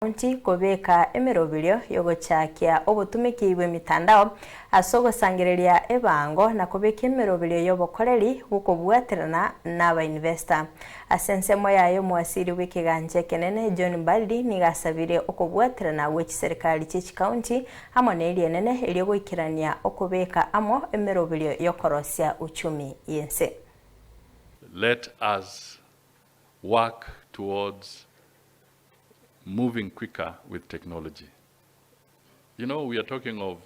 County kobeka emerobilyo yogochakia obotumeki bw'emitandao asogosangereria ebango na kobeka emerobilyo yobokoreri Okobwaterana n'aba investor. Asensemo yayo mwasiri w'ekiganje kenene John Mbadi nigasabire Okobwaterana w'ekiserikali CHIKAONTI hamwe n'erienene eryogoikirania okobeka amo emerobilyo yokorosia uchumi yense. Let us work towards moving quicker with technology. You know, we are talking of,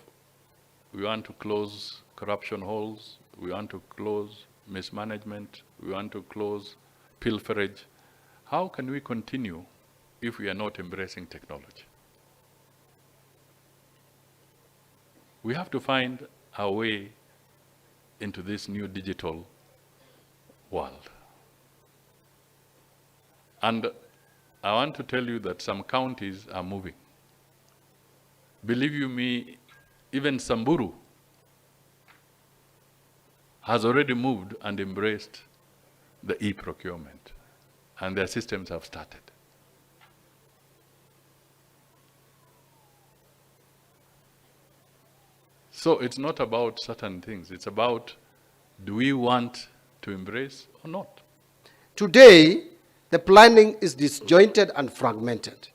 we want to close corruption holes, we want to close mismanagement, we want to close pilferage. How can we continue if we are not embracing technology? We have to find our way into this new digital world. And I want to tell you that some counties are moving. Believe you me, even Samburu has already moved and embraced the e-procurement, and their systems have started. So it's not about certain things, it's about, do we want to embrace or not? Today, the planning is disjointed and fragmented.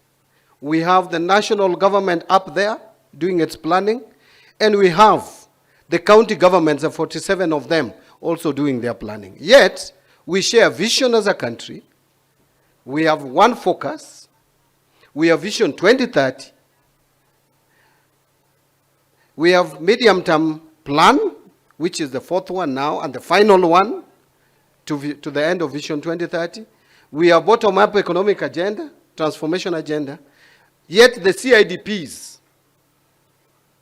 We have the national government up there doing its planning, and we have the county governments, the 47 of them, also doing their planning. Yet, we share a vision as a country. We have one focus. We have Vision 2030. We have medium-term plan, which is the fourth one now, and the final one to the end of Vision 2030. We have bottom-up economic agenda, transformation agenda, yet the CIDPs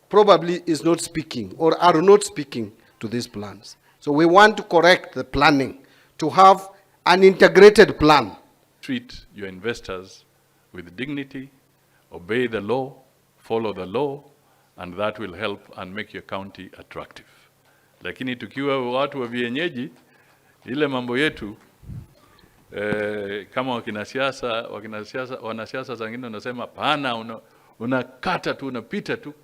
probably is not speaking or are not speaking to these plans. So we want to correct the planning to have an integrated plan. Treat your investors with dignity, obey the law, follow the law, and that will help and make your county attractive. Lakini tukiwa watu wa vienyeji, ile mambo yetu, kama wanasiasa zingine wanasema pana unakata tu unapita tu.